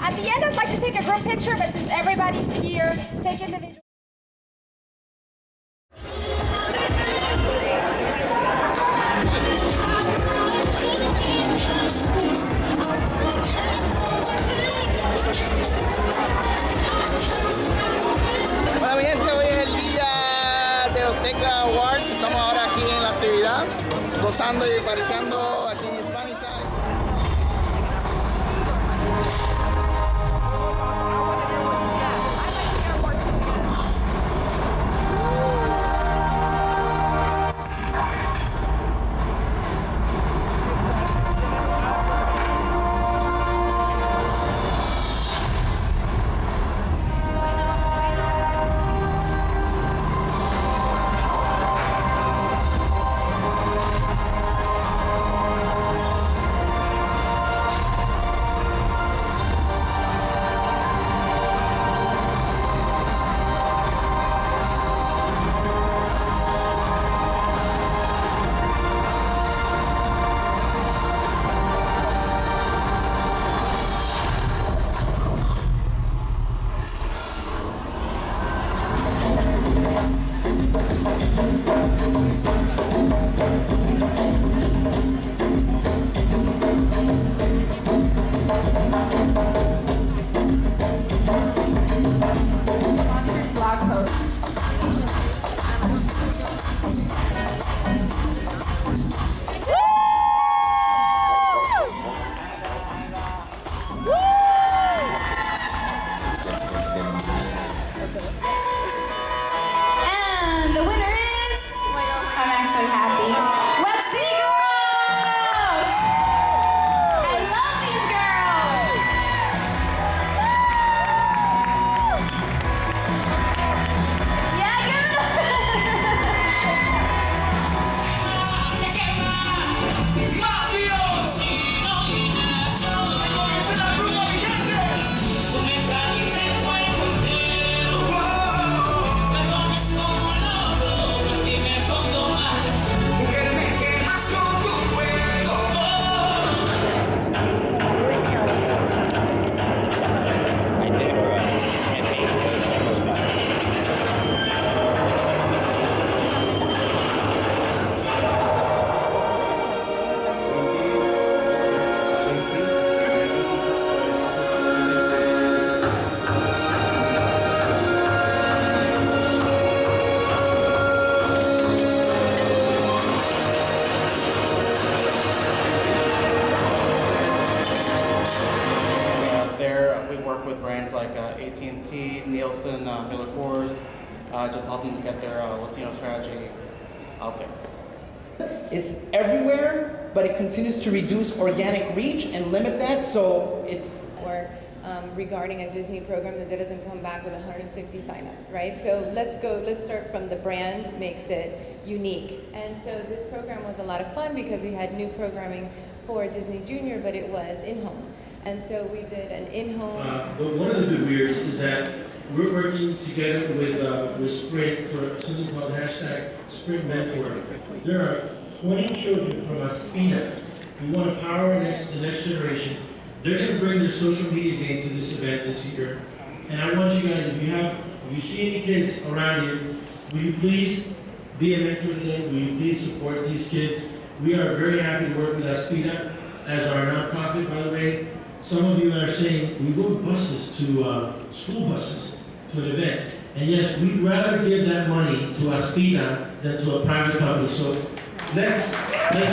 At the end, I'd like to take a group picture, but since everybody's here, take individual. Bueno, mi gente, hoy es el día de los PICCOLO Awards. Estamos ahora aquí en la actividad, gozando y pariciando aquí en Hispanicize. And the winner is, I'm actually happy, Web City Girls! I love these girls! Yeah, give it We work with brands like AT&T, Nielsen, Miller Coors, just helping them get their Latino strategy out there. It's everywhere, but it continues to reduce organic reach and limit that, so it's... Or regarding a Disney program that doesn't come back with 150 signups, right? So let's start from the brand makes it unique. And so this program was a lot of fun because we had new programming for Disney Junior, but it was in-home. And so we did an in-home. But one of the big weirds is that we're working together with Sprint for something called #Sprint Mentor. There are 20 children from Aspina who want to power the next generation. They're going to bring their social media game to this event this year. And I want you guys, if you see any kids around you, will you please be a mentor to them? Will you please support these kids? We are very happy to work with Aspina as our nonprofit, by the way. Some of you are saying, we go buses to school buses to an event. And yes, we'd rather give that money to Aspina than to a private company. So let's do it.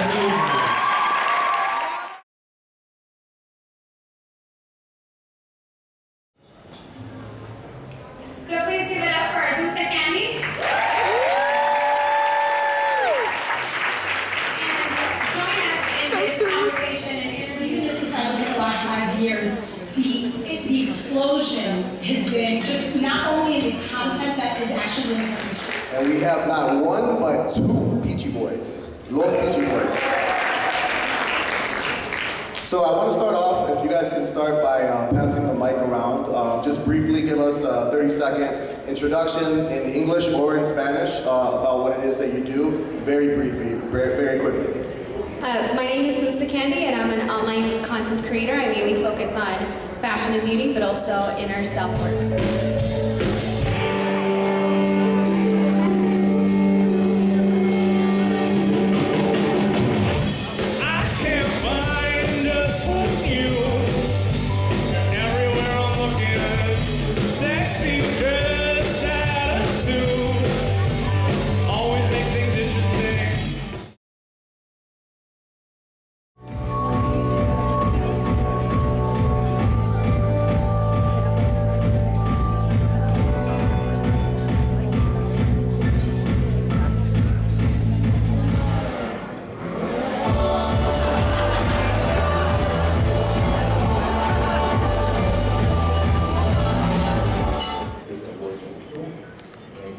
So please give it up for our Dulce Candy. And join us in this conversation and interview. If I look at the last 5 years, the explosion has been just not only in the content that is actually in the country. And we have not one, but 2 Peachy Boys. Los Peachy Boys. So I want to start off, if you guys can start by passing the mic around. Just briefly give us a 30-second introduction in English or in Spanish about what it is that you do. Very briefly, very quickly. My name is Dulce Candy and I'm an online content creator. I mainly focus on fashion and beauty, but also inner self-work.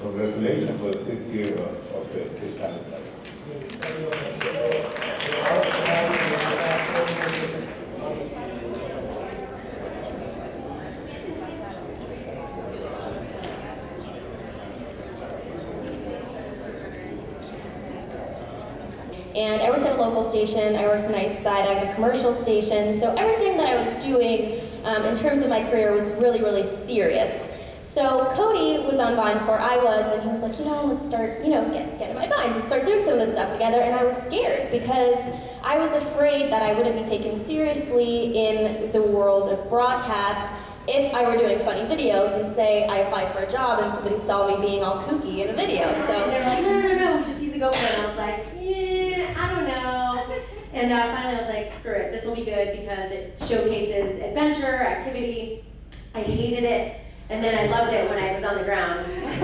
Congratulations for the 6th year of the Hispanicize. And I worked at a local station, I worked night side at a commercial station, so everything that I was doing in terms of my career was really, really serious. So Cody was on Vine before I was, and he was like, let's start, get in my Vines and start doing some of this stuff together, and I was scared because I was afraid that I wouldn't be taken seriously in the world of broadcast if I were doing funny videos and say I applied for a job and somebody saw me being all kooky in a video. So they're like, no, we just use a GoPro, and I was like, I don't know. And finally I was like, screw it, this will be good because it showcases adventure, activity. I hated it, and then I loved it when I was on the ground. Laying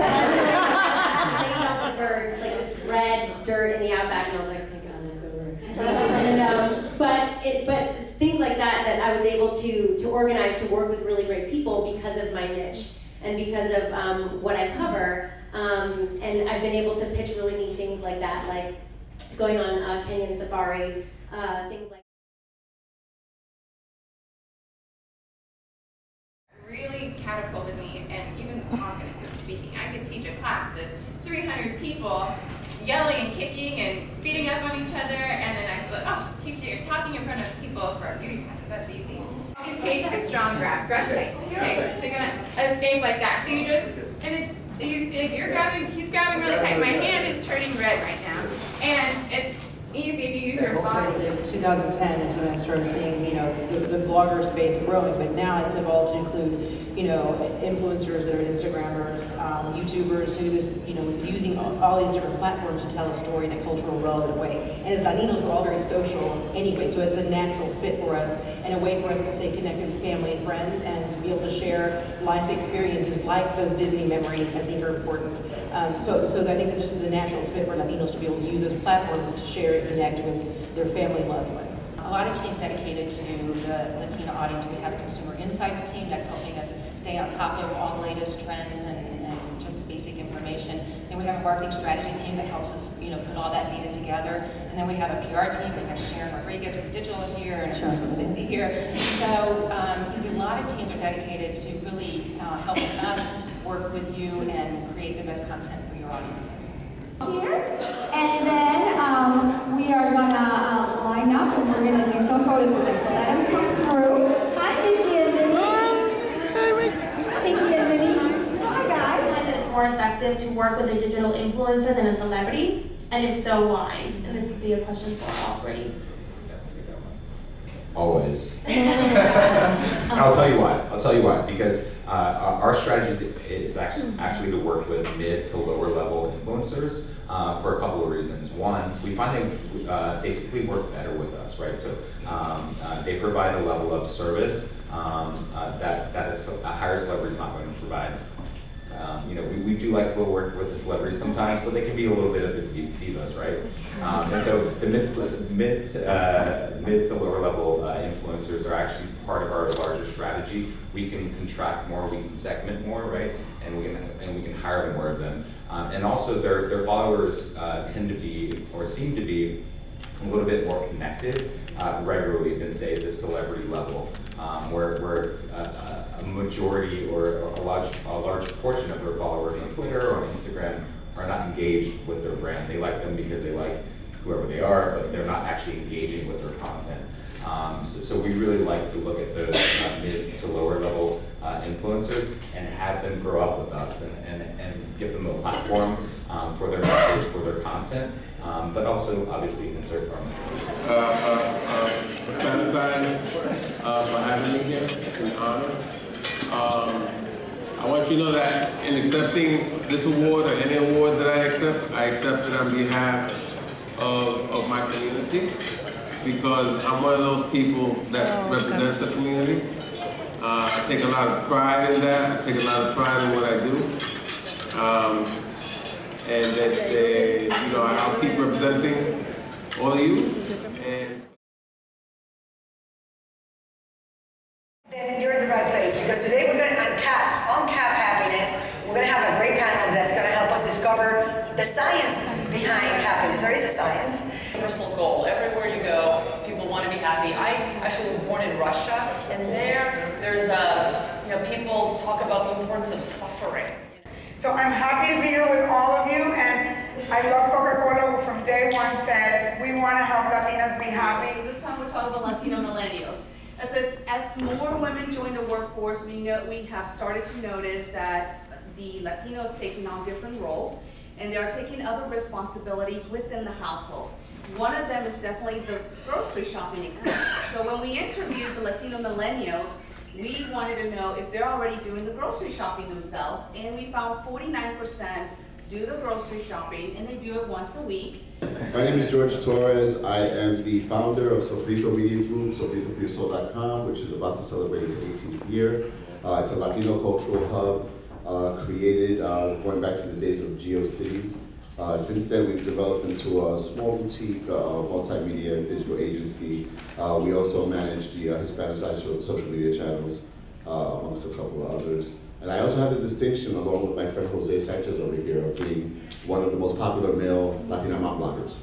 up the dirt, like this red dirt in the outback, and I was like, thank God that's over. But things like that I was able to organize to work with really great people because of my niche and because of what I cover. And I've been able to pitch really neat things like that, like going on Kenyan safari, things like really catapulted me and even confidence of speaking. I could teach a class of 300 people yelling and kicking and beating up on each other, and then I thought, teaching, talking in front of people for a beauty pageant, that's easy. You can take the strong grab tight. Okay, so you're gonna escape like that. So you just, and it's, you're grabbing, he's grabbing really tight. My hand is turning red right now, and it's easy if you use your body. In 2010 is when I started seeing, the blogger space growing, but now it's evolved to include, influencers that are Instagrammers, YouTubers who this, using all these different platforms to tell a story in a cultural relevant way. And as Latinos, we're all very social anyway, so it's a natural fit for us and a way for us to stay connected with family and friends and to be able to share life experiences like those Disney memories, I think, are important. So I think that this is a natural fit for Latinos to be able to use those platforms to share and connect with their family loved ones. A lot of teams dedicated to the Latino audience. We have a consumer insights team that's helping us stay on top of all the latest trends and just basic information. Then we have a marketing strategy team that helps us, put all that data together. And then we have a PR team. We have Sharon Rodriguez from Digital here, and Sissy here. So a lot of teams are dedicated to really helping us work with you and create the best content for your audiences. Here, and then we are gonna line up and we're gonna do some photos with them. So let them come through. Hi, Vicky and Vinny. Hi, Vicky and Vinny. Hi, guys. I find that it's more effective to work with a digital influencer than a celebrity, and if so, why? And this could be a question for all three. Always. I'll tell you why. Because our strategy is actually to work with mid to lower level influencers for a couple of reasons. One, we find they typically work better with us, right? So they provide a level of service that a higher celebrity is not going to provide. We do like to work with the celebrities sometimes, but they can be a little bit of the divas, right? And so the mid to lower level influencers are actually part of our larger strategy. We can contract more, we can segment more, right? And we can hire more of them. And also their followers tend to be, or seem to be, a little bit more connected regularly than, say, the celebrity level, where a majority or a large portion of their followers on Twitter or on Instagram are not engaged with their brand. They like them because they like whoever they are, but they're not actually engaging with their content. So we really like to look at those mid to lower influencers and have them grow up with us and give them a platform for their message, for their content, but also obviously insert our message. Hispanicize, for having me here. It's an honor. I want you to know that in accepting this award or any award that I accept it on behalf of my community, because I'm one of those people that represents the community. I take a lot of pride in that. I take a lot of pride in what I do. And that, you know, I'll keep representing all of you. And then you're in the right place, because today we're going to uncap happiness. We're going to have a great panel that's going to help us discover the science behind happiness. There is a science. Personal goal. Everywhere you go, people want to be happy. I actually was born in Russia, and there's you know, people talk about the importance of suffering. So I'm happy to be here with all of you, and I love Coca-Cola, who from day one said, we want to help Latinas be happy. This time we're talking about Latino millennials. It says, as more women join the workforce, we have started to notice that the Latinos taking on different roles, and they are taking other responsibilities within the household. One of them is definitely the grocery shopping experience. So when we interviewed the Latino millennials, we wanted to know if they're already doing the grocery shopping themselves, and we found 49% do the grocery shopping, and they do it once a week. My name is George Torres. I am the founder of Sofrito Media Group, sofritoforyoursoul.com, which is about to celebrate its 18th year. It's a Latino cultural hub created going back to the days of GeoCities. Since then, we've developed into a small boutique multimedia digital agency. We also manage the Hispanicize social media channels, amongst a couple of others. And I also have the distinction, along with my friend J.Sanchez over here, of being one of the most popular male Latina mom bloggers.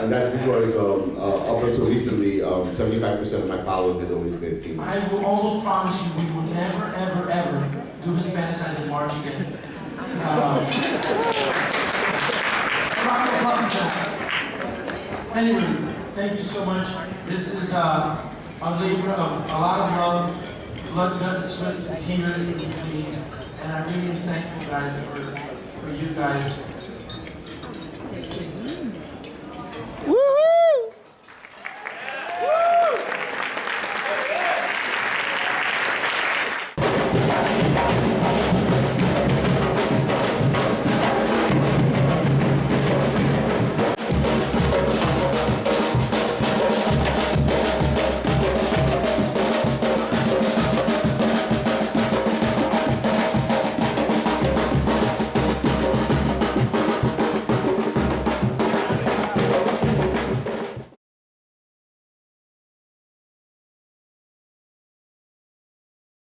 And that's because up until recently, 75% of my following has always been female. I will almost promise you we will never, ever, ever do Hispanicize in March again. Anyways, thank you so much. This is a labor of a lot of love, blood, guts, sweat, and tears in between. And I'm really thankful, guys, for you guys